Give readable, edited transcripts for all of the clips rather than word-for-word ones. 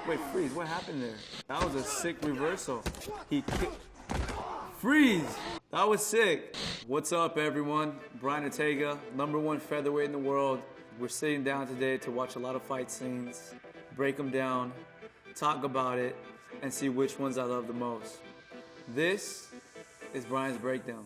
Wait, freeze, what happened there? That was a sick reversal. He kicked. Freeze! That was sick. What's up, everyone? Brian Ortega, #1 featherweight in the world. We're sitting down today to watch a lot of fight scenes, break them down, talk about it, and see which ones I love the most. This is Brian's Breakdown.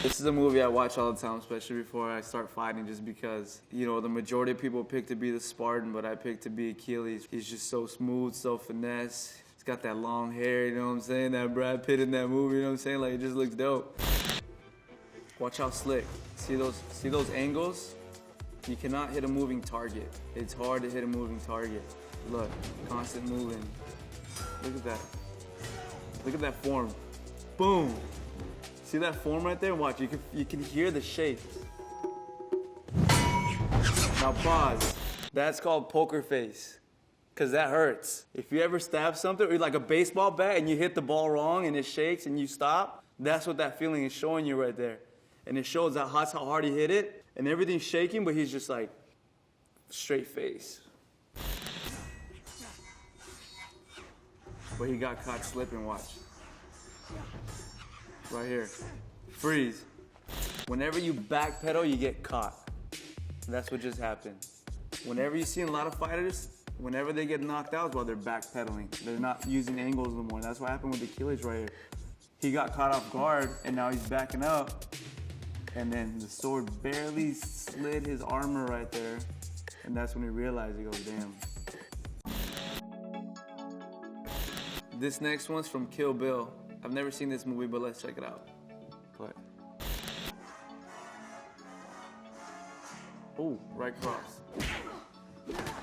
This is a movie I watch all the time, especially before I start fighting, just because, you know, the majority of people pick to be the Spartan, but I pick to be Achilles. He's just so smooth, so finesse. He's got that long hair, you know what I'm saying? That Brad Pitt in that movie, you know what I'm saying? Like, it just looks dope. Watch how slick. See those angles? You cannot hit a moving target. It's hard to hit a moving target. Look, constant moving. Look at that. Look at that form. Boom. See that form right there? Watch, you can hear the shapes. Now pause. That's called poker face, because that hurts. If you ever stab something, or like a baseball bat, and you hit the ball wrong and it shakes and you stop, that's what that feeling is showing you right there. And it shows how hard he hit it, and everything's shaking, but he's just like, straight face. But he got caught slipping, watch. Right here. Freeze. Whenever you backpedal, you get caught. That's what just happened. Whenever you see a lot of fighters, whenever they get knocked out is while they're backpedaling. They're not using angles no more. That's what happened with Achilles right here. He got caught off guard, and now he's backing up. And then the sword barely slid his armor right there. And that's when he realized, he goes, damn. This next one's from Kill Bill. I've never seen this movie, but let's check it out. Play. Oh, right cross.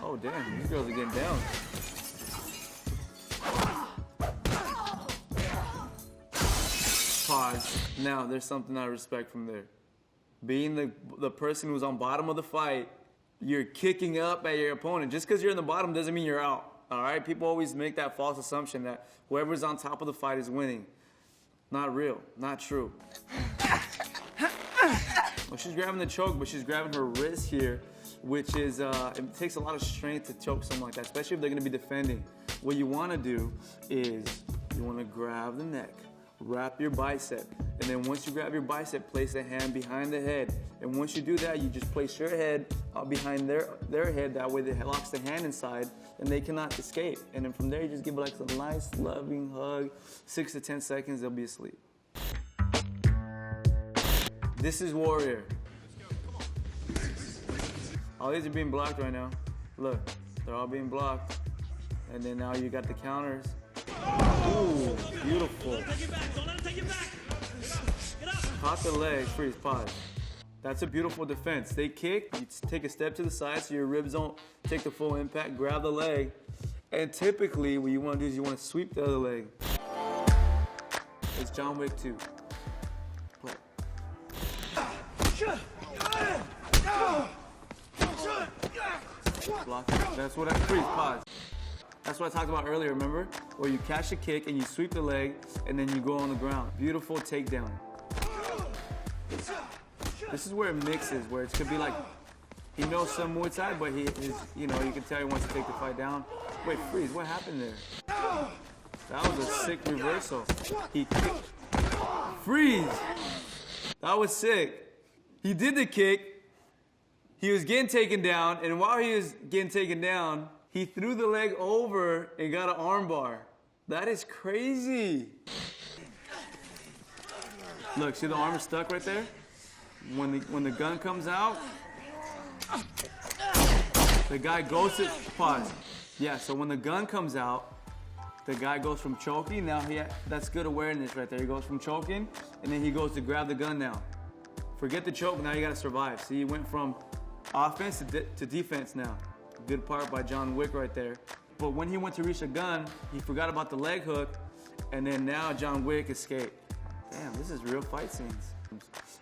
Oh, damn, these girls are getting down. Pause. Now, there's something I respect from there. Being the person who's on bottom of the fight, you're kicking up at your opponent. Just because you're in the bottom doesn't mean you're out. All right? People always make that false assumption that whoever's on top of the fight is winning. Not real. Not true. Well, she's grabbing the choke, but she's grabbing her wrist here, which is, it takes a lot of strength to choke someone like that, especially if they're going to be defending. What you want to do is you want to grab the neck, wrap your bicep, and then once you grab your bicep, place a hand behind the head. And once you do that, you just place your head behind their head. That way it locks the hand inside, and they cannot escape. And then from there, you just give it like a nice, loving hug. 6 to 10 seconds, they'll be asleep. This is Warrior. All these are being blocked right now. Look, they're all being blocked. And then now you got the counters. Ooh, beautiful. Caught the leg, freeze, pause. That's a beautiful defense. They kick, you take a step to the side so your ribs don't take the full impact, grab the leg, and typically what you want to do is you want to sweep the other leg. It's John Wick 2. Play. Block. That's what I freeze, pause. That's what I talked about earlier, remember? Where you catch a kick and you sweep the leg and then you go on the ground. Beautiful takedown. This is where it mixes, where it could be like, he knows some Muay Thai, but you can tell he wants to take the fight down. Wait, freeze, what happened there? That was a sick reversal. He kicked. Freeze! That was sick. He did the kick. He was getting taken down, and while he was getting taken down, he threw the leg over and got an arm bar. That is crazy. Look, see the arm is stuck right there? When the gun comes out, the guy goes to, pause. Yeah, so when the gun comes out, the guy goes from choking, now that's good awareness right there. He goes from choking, and then he goes to grab the gun now. Forget the choke, now you gotta survive. See, he went from offense to defense now. Good part by John Wick right there. But when he went to reach a gun, he forgot about the leg hook, and then now John Wick escaped. Damn, this is real fight scenes.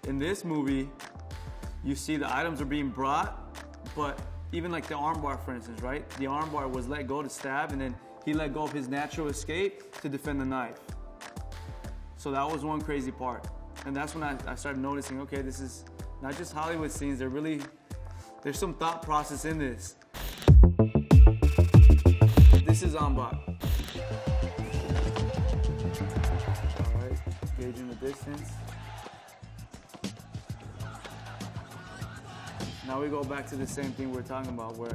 In this movie, you see the items are being brought, but even like the armbar, for instance, right? The armbar was let go to stab, and then he let go of his natural escape to defend the knife. So that was one crazy part. And that's when I started noticing, okay, this is not just Hollywood scenes, there's some thought process in this. This is en bas. All right, gauging the distance. Now we go back to the same thing we're talking about, where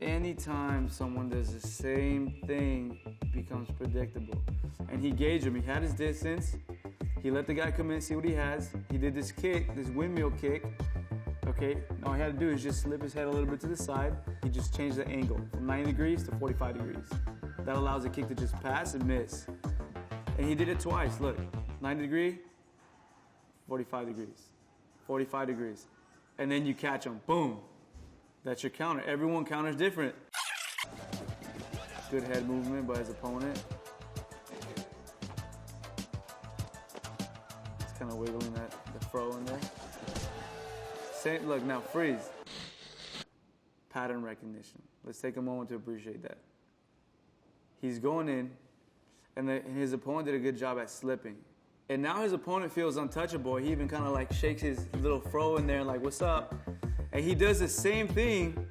anytime someone does the same thing, it becomes predictable. And he gauged him. He had his distance. He let the guy come in, see what he has. He did this kick, this windmill kick. Okay, all he had to do is just slip his head a little bit to the side. He just changed the angle from 90 degrees to 45 degrees. That allows the kick to just pass and miss. And he did it twice. Look, 90 degree, 45 degrees, 45 degrees. And then you catch him, boom. That's your counter. Everyone counters different. Good head movement by his opponent. Just kind of wiggling the fro in there. Same, look, now freeze. Pattern recognition. Let's take a moment to appreciate that. He's going in, and his opponent did a good job at slipping. And now his opponent feels untouchable. He even kind of like shakes his little fro in there and like, what's up? And he does the same thing,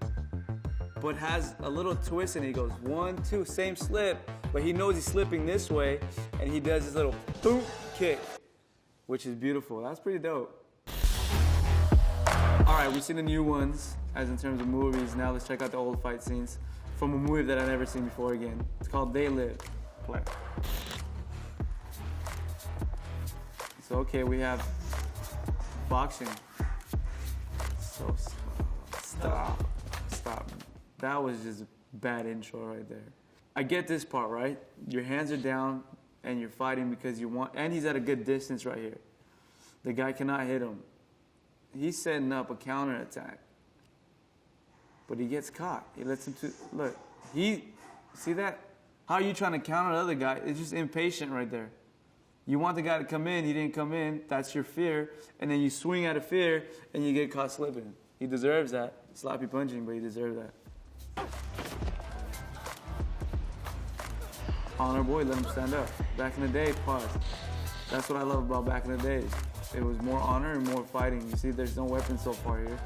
but has a little twist and he goes 1, 2, same slip, but he knows he's slipping this way and he does his little boom kick, which is beautiful. That's pretty dope. All right, we've seen the new ones as in terms of movies. Now let's check out the old fight scenes from a movie that I've never seen before again. It's called They Live. Play. So, okay, we have boxing. So, stop. That was just a bad intro right there. I get this part, right? Your hands are down and you're fighting because you want, and he's at a good distance right here. The guy cannot hit him. He's setting up a counterattack. But he gets caught. He lets him look, see that? How are you trying to counter the other guy? It's just impatient right there. You want the guy to come in, he didn't come in, that's your fear, and then you swing out of fear and you get caught slipping. He deserves that. Sloppy punching, but he deserves that. Honor boy, let him stand up. Back in the day, pause. That's what I love about back in the days. It was more honor and more fighting. You see, there's no weapons so far here.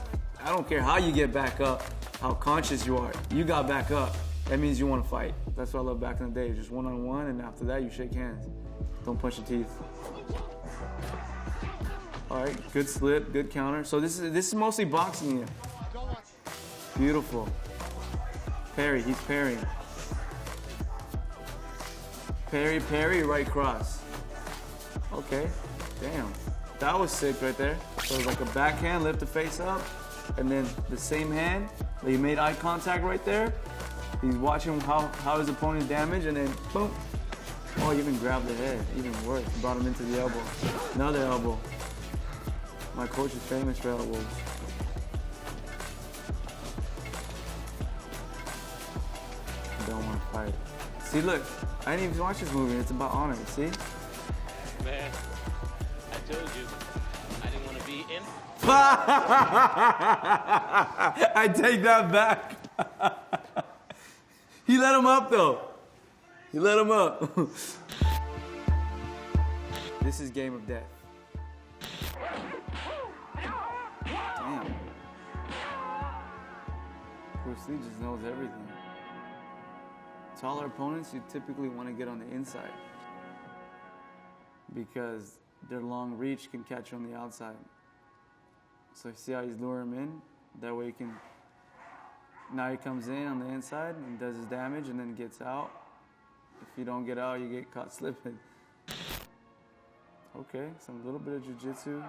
I don't care how you get back up, how conscious you are. You got back up. That means you want to fight. That's what I love back in the day. Just one-on-one, and after that, you shake hands. Don't punch your teeth. All right, good slip, good counter. So this is mostly boxing here. Beautiful. Parry, he's parrying. Parry, right cross. Okay, damn. That was sick right there. So it was like a backhand, lift the face up, and then the same hand, he made eye contact right there. He's watching how his opponent's damaged, and then boom. Oh, he even grabbed the head, even worse. Brought him into the elbow. Another elbow. My coach is famous for elbows. I don't want to fight. See, look, I didn't even watch this movie. It's about honor, see? Man, I told you, I didn't want to be in. I take that back. He let him up, though. He let him up. This is Game of Death. Damn. Bruce Lee just knows everything. Taller opponents, you typically want to get on the inside because their long reach can catch you on the outside. So you see how he's luring him in? That way you can... Now he comes in on the inside and does his damage and then gets out. If you don't get out, you get caught slipping. Okay, some little bit of jiu-jitsu.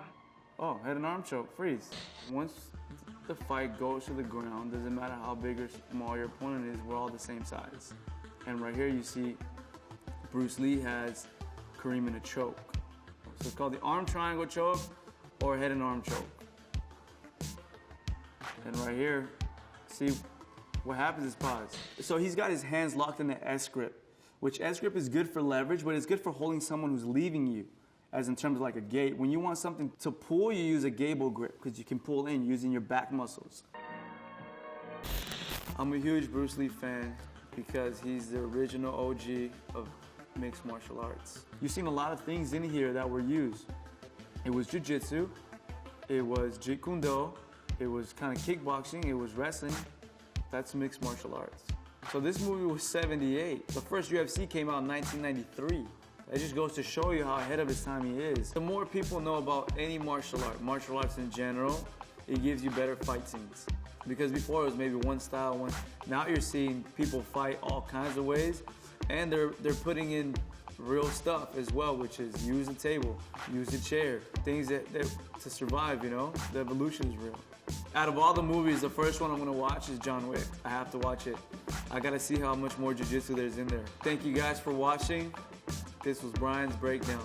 Oh, head and arm choke, freeze. Once the fight goes to the ground, doesn't matter how big or small your opponent is, we're all the same size. And right here you see Bruce Lee has Kareem in a choke. So it's called the arm triangle choke or head and arm choke. And right here, see what happens is pause. So he's got his hands locked in the S grip, which S grip is good for leverage, but it's good for holding someone who's leaving you, as in terms of like a gate. When you want something to pull, you use a gable grip because you can pull in using your back muscles. I'm a huge Bruce Lee fan because he's the original OG of mixed martial arts. You've seen a lot of things in here that were used. It was jiu-jitsu, it was jeet kune do, it was kind of kickboxing, it was wrestling. That's mixed martial arts. So this movie was 78. The first UFC came out in 1993. That just goes to show you how ahead of his time he is. The more people know about any martial arts in general, it gives you better fight scenes. Because before it was maybe one style, one. Now you're seeing people fight all kinds of ways, and they're putting in real stuff as well, which is use the table, use the chair, things that to survive, you know? The evolution is real. Out of all the movies, the first one I'm gonna watch is John Wick. I have to watch it. I gotta see how much more jiu-jitsu there's in there. Thank you guys for watching. This was Brian's Breakdown.